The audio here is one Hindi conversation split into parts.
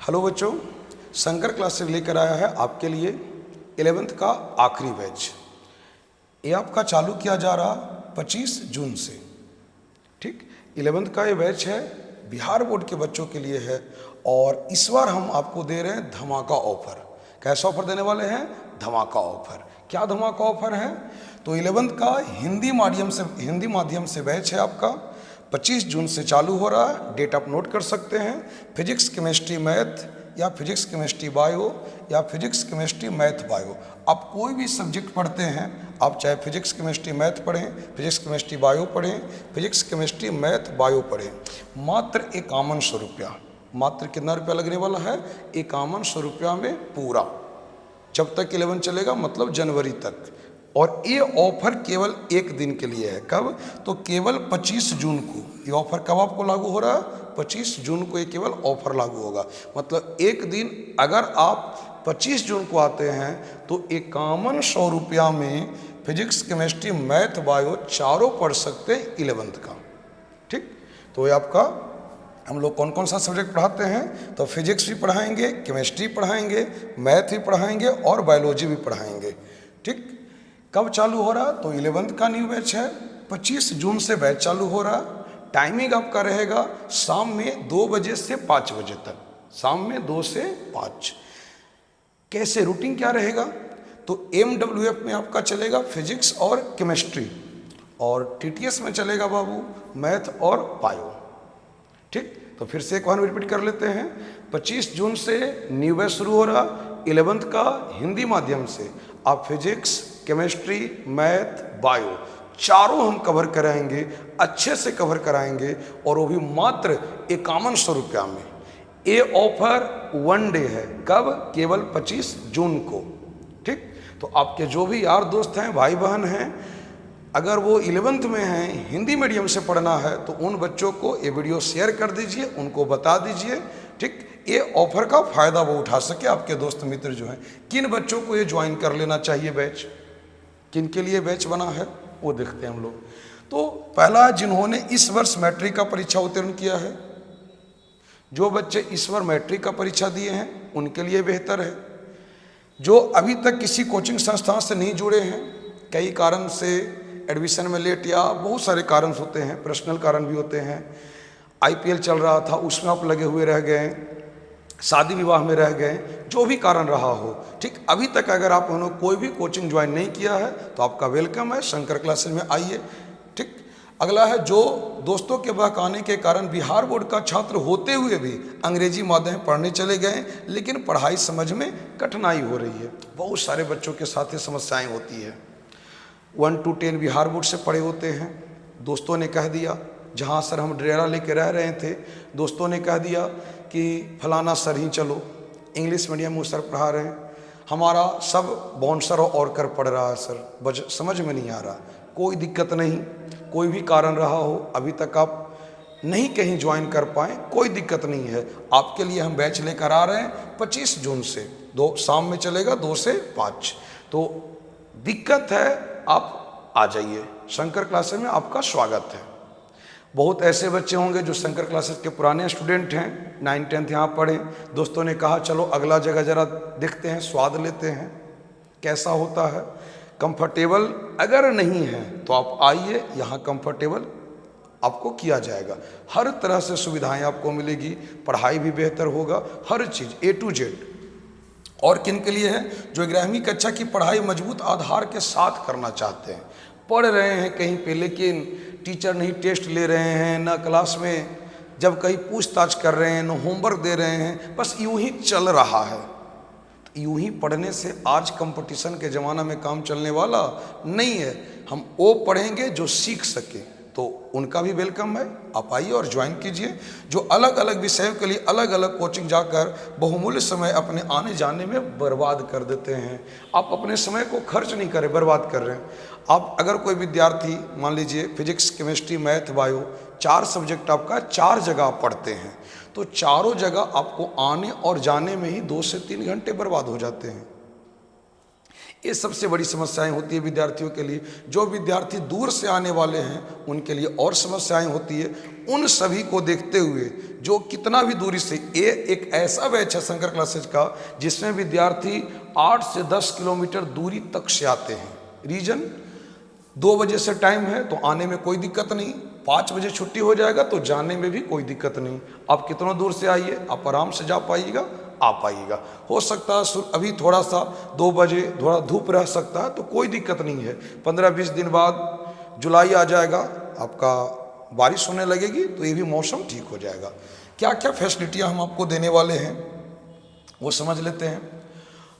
हेलो बच्चों, शंकर क्लासेस लेकर आया है आपके लिए 11th का आखिरी बैच। ये आपका चालू किया जा रहा 25 जून से। ठीक, 11th का ये बैच है, बिहार बोर्ड के बच्चों के लिए है। और इस बार हम आपको दे रहे हैं धमाका ऑफर। कैसा ऑफर देने वाले हैं? धमाका ऑफर। क्या धमाका ऑफर है? तो 11th का हिंदी माध्यम से बैच है आपका, 25 जून से चालू हो रहा है। डेट आप नोट कर सकते हैं। फिजिक्स केमिस्ट्री मैथ या फिजिक्स केमिस्ट्री बायो या फिजिक्स केमिस्ट्री मैथ बायो, आप कोई भी सब्जेक्ट पढ़ते हैं, आप चाहे फिजिक्स केमिस्ट्री मैथ पढ़ें, फिजिक्स केमिस्ट्री बायो पढ़ें, फिजिक्स केमिस्ट्री मैथ बायो पढ़ें, मात्र 5100 रुपया। मात्र कितना रुपया लगने वाला है? 5100 रुपया में पूरा, जब तक 11 चलेगा, मतलब जनवरी तक। और ये ऑफर केवल एक दिन के लिए है। कब? तो केवल 25 जून को। ये ऑफर कब आपको लागू हो रहा है? 25 जून को ये केवल ऑफर लागू होगा। मतलब एक दिन अगर आप 25 जून को आते हैं तो 5100 रुपया में फिजिक्स केमिस्ट्री मैथ बायो चारों पढ़ सकते हैं 11th का। ठीक, तो ये आपका, हम लोग कौन कौन सा सब्जेक्ट पढ़ाते हैं? तो फिजिक्स भी पढ़ाएंगे, केमिस्ट्री पढ़ाएंगे, मैथ भी पढ़ाएंगे और बायोलॉजी भी पढ़ाएंगे। ठीक, कब चालू हो रहा? तो 11th का न्यू बैच है, 25 जून से बैच चालू हो रहा। टाइमिंग आपका रहेगा शाम में 2 बजे से 5 बजे तक। शाम में 2 से 5। कैसे, रूटीन क्या रहेगा? तो MWF में आपका चलेगा फिजिक्स और केमिस्ट्री, और TTS में चलेगा बाबू मैथ और बायो। ठीक, तो फिर से एक बार रिपीट कर लेते हैं। 25 जून से न्यू बैच शुरू हो रहा 11th का हिंदी माध्यम से। आप फिजिक्स, केमिस्ट्री, मैथ, बायो चारों हम कवर कराएंगे, अच्छे से कवर कराएंगे, और वो भी मात्र 5100 रुपया में। ये ऑफर 1 डे है। कब? केवल 25 जून को। ठीक, तो आपके जो भी यार दोस्त हैं, भाई बहन हैं, अगर वो 11th में हैं, हिंदी मीडियम से पढ़ना है, तो उन बच्चों को ये वीडियो शेयर कर दीजिए, उनको बता दीजिए। ठीक, ये ऑफर का फ़ायदा वो उठा सके, आपके दोस्त मित्र जो हैं। किन बच्चों को ये ज्वाइन कर लेना चाहिए बैच, किन के लिए बैच बना है, वो देखते हैं हम लोग। तो पहला, जिन्होंने इस वर्ष मैट्रिक का परीक्षा उत्तीर्ण किया है, जो बच्चे इस बार मैट्रिक का परीक्षा दिए हैं उनके लिए बेहतर है। जो अभी तक किसी कोचिंग संस्थान से नहीं जुड़े हैं, कई कारण से एडमिशन में लेट, या बहुत सारे कारण होते हैं, पर्सनल कारण भी होते हैं। IPL चल रहा था, उसमें आप लगे हुए रह गए, शादी विवाह में रह गए, जो भी कारण रहा हो। ठीक, अभी तक अगर आप उन्होंने कोई भी कोचिंग ज्वाइन नहीं किया है तो आपका वेलकम है, शंकर क्लासेस में आइए। ठीक, अगला है, जो दोस्तों के बहकाने के कारण बिहार बोर्ड का छात्र होते हुए भी अंग्रेजी माध्यम पढ़ने चले गए, लेकिन पढ़ाई समझ में कठिनाई हो रही है। बहुत सारे बच्चों के साथ ये समस्याएं होती है। 1 to 10 बिहार बोर्ड से पढ़े होते हैं, दोस्तों ने कह दिया, जहाँ सर हम डेरा लेके रह रहे थे, दोस्तों ने कह दिया कि फलाना सर ही चलो, इंग्लिश मीडियम में सर पढ़ा रहे हैं, हमारा सब बाउंसर और कर पढ़ रहा है सर, समझ में नहीं आ रहा। कोई दिक्कत नहीं, कोई भी कारण रहा हो, अभी तक आप नहीं कहीं ज्वाइन कर पाए, कोई दिक्कत नहीं है। आपके लिए हम बैच लेकर आ रहे हैं 25 जून से, शाम में चलेगा 2 से 5। तो दिक्कत है, आप आ जाइए, शंकर क्लासेस में आपका स्वागत है। बहुत ऐसे बच्चे होंगे जो शंकर क्लासेस के पुराने स्टूडेंट हैं, 9th 10th यहाँ पढ़े, दोस्तों ने कहा चलो अगला जगह जरा देखते हैं, स्वाद लेते हैं कैसा होता है। कंफर्टेबल अगर नहीं है तो आप आइए, यहाँ कंफर्टेबल आपको किया जाएगा, हर तरह से सुविधाएं आपको मिलेगी, पढ़ाई भी बेहतर होगा, हर चीज़ A to Z। और किन के लिए है? जो 11वीं कक्षा की पढ़ाई मजबूत आधार के साथ करना चाहते हैं, पढ़ रहे हैं कहीं पे, लेकिन टीचर नहीं टेस्ट ले रहे हैं, ना क्लास में जब कहीं पूछताछ कर रहे हैं, ना होमवर्क दे रहे हैं, बस यूं ही चल रहा है। तो यूं ही पढ़ने से आज कंपटीशन के ज़माना में काम चलने वाला नहीं है। हम वो पढ़ेंगे जो सीख सके, तो उनका भी वेलकम है, आप आइए और ज्वाइन कीजिए। जो अलग अलग विषयों के लिए अलग अलग कोचिंग जाकर बहुमूल्य समय अपने आने जाने में बर्बाद कर देते हैं, आप अपने समय को खर्च नहीं करें, बर्बाद कर रहे हैं। आप अगर कोई विद्यार्थी, मान लीजिए physics, chemistry, math, bio 4 subject आपका 4 जगह आप पढ़ते हैं, तो चारों जगह आपको आने और जाने में ही 2 से 3 घंटे बर्बाद हो जाते हैं। ये सबसे बड़ी समस्याएं होती है विद्यार्थियों के लिए। जो विद्यार्थी दूर से आने वाले हैं उनके लिए और समस्याएं होती है। उन सभी को देखते हुए जो कितना भी दूरी से, ये एक ऐसा बैच है शंकर क्लासेज का जिसमें विद्यार्थी 8 से 10 किलोमीटर दूरी तक से आते हैं। रीजन, 2 बजे से टाइम है तो आने में कोई दिक्कत नहीं, 5 बजे छुट्टी हो जाएगा तो जाने में भी कोई दिक्कत नहीं। आप कितना दूर से आइए, आप आराम से जा पाइएगा, आ पाइएगा। हो सकता है अभी थोड़ा सा 2 बजे थोड़ा धूप रह सकता है तो कोई दिक्कत नहीं है। 15-20 दिन बाद जुलाई आ जाएगा, आपका बारिश होने लगेगी तो ये भी मौसम ठीक हो जाएगा। क्या क्या फैसिलिटियाँ हम आपको देने वाले हैं वो समझ लेते हैं।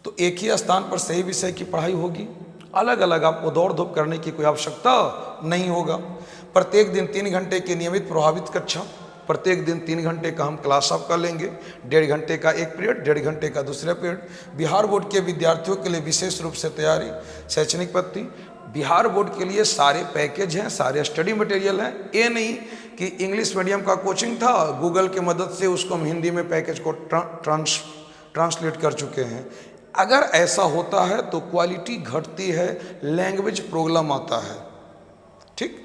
तो एक ही स्थान पर सही विषय की पढ़ाई होगी, अलग अलग आपको दौड़ धूप करने की कोई आवश्यकता नहीं होगा। प्रत्येक दिन 3 घंटे की नियमित प्रभावित कक्षा, प्रत्येक दिन 3 घंटे का हम क्लास आपका लेंगे, 1.5 घंटे का एक पीरियड, 1.5 घंटे का दूसरा पीरियड। बिहार बोर्ड के विद्यार्थियों के लिए विशेष रूप से तैयारी, शैक्षणिक पद्धति, बिहार बोर्ड के लिए सारे पैकेज हैं, सारे स्टडी मटेरियल हैं। ये नहीं कि इंग्लिश मीडियम का कोचिंग था, गूगल की मदद से उसको हम हिंदी में पैकेज को ट्रांसलेट कर चुके हैं। अगर ऐसा होता है तो क्वालिटी घटती है, लैंग्वेज प्रॉब्लम आता है। ठीक,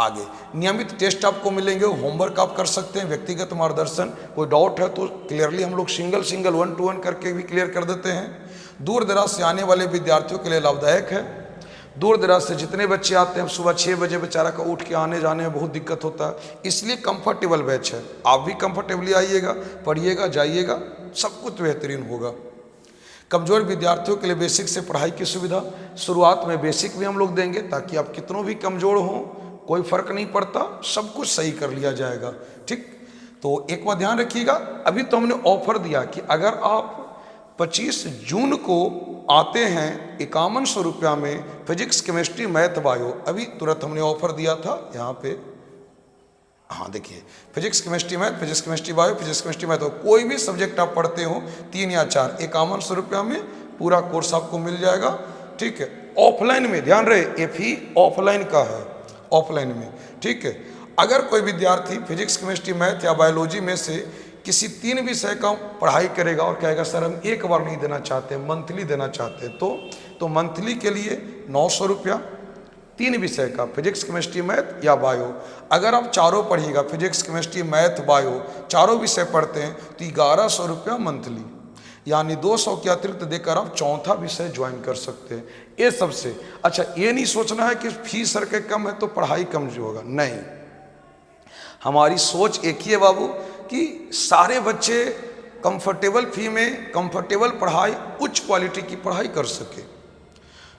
आगे नियमित टेस्ट आपको मिलेंगे, होमवर्क आप कर सकते हैं, व्यक्तिगत मार्गदर्शन, कोई डाउट है तो क्लियरली हम लोग सिंगल 1-to-1 करके भी क्लियर कर देते हैं। दूर दराज से आने वाले विद्यार्थियों के लिए लाभदायक है। दूर दराज से जितने बच्चे आते हैं, सुबह 6 बजे बेचारा का उठ के आने जाने में बहुत दिक्कत होता है, इसलिए कंफर्टेबल बैच है। आप भी कंफर्टेबली आइएगा, पढ़िएगा, जाइएगा, सब कुछ बेहतरीन होगा। कमजोर विद्यार्थियों के लिए बेसिक से पढ़ाई की सुविधा, शुरुआत में बेसिक भी हम लोग देंगे ताकि आप कितनों भी कमजोर हों कोई फर्क नहीं पड़ता, सब कुछ सही कर लिया जाएगा। ठीक, तो एक बात ध्यान रखिएगा, अभी तो हमने ऑफर दिया कि अगर आप 25 जून को आते हैं 5100 रुपया में फिजिक्स, केमिस्ट्री, मैथ, बायो, अभी तुरंत हमने ऑफर दिया था यहाँ पे। हाँ देखिए, physics chemistry math, physics chemistry bio, physics chemistry math, कोई भी सब्जेक्ट आप पढ़ते हो 3 या 4, 5100 रुपया में पूरा कोर्स आपको मिल जाएगा। ठीक है, ऑफलाइन में ध्यान रहे, ये फी ऑफलाइन का है, ऑफलाइन में। ठीक है, अगर कोई विद्यार्थी फिजिक्स, केमिस्ट्री, मैथ या बायोलॉजी में से किसी 3 विषय का पढ़ाई करेगा और कहेगा सर हम एक बार नहीं देना चाहते, मंथली देना चाहते हैं, तो मंथली के लिए 900 रुपया 3 विषय का, फिजिक्स, केमिस्ट्री, मैथ या बायो। अगर आप चारों पढ़िएगा, फिजिक्स, केमिस्ट्री, मैथ, बायो, चारों विषय पढ़ते हैं तो 1100 रुपया मंथली, यानी 200 के अतिरिक्त देकर आप चौथा विषय ज्वाइन कर सकते हैं। ये सबसे अच्छा, ये नहीं सोचना है कि फीस सर के कम है तो पढ़ाई कम जो होगा, नहीं। हमारी सोच एक ही है बाबू कि सारे बच्चे कंफर्टेबल फी में कंफर्टेबल पढ़ाई, उच्च क्वालिटी की पढ़ाई कर सके।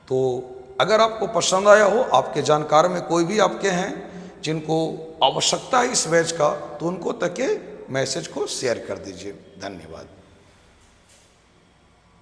तो अगर आपको पसंद आया हो, आपके जानकार में कोई भी आपके हैं जिनको आवश्यकता है इस बैच का, तो उनको तक के मैसेज को शेयर कर दीजिए। धन्यवाद।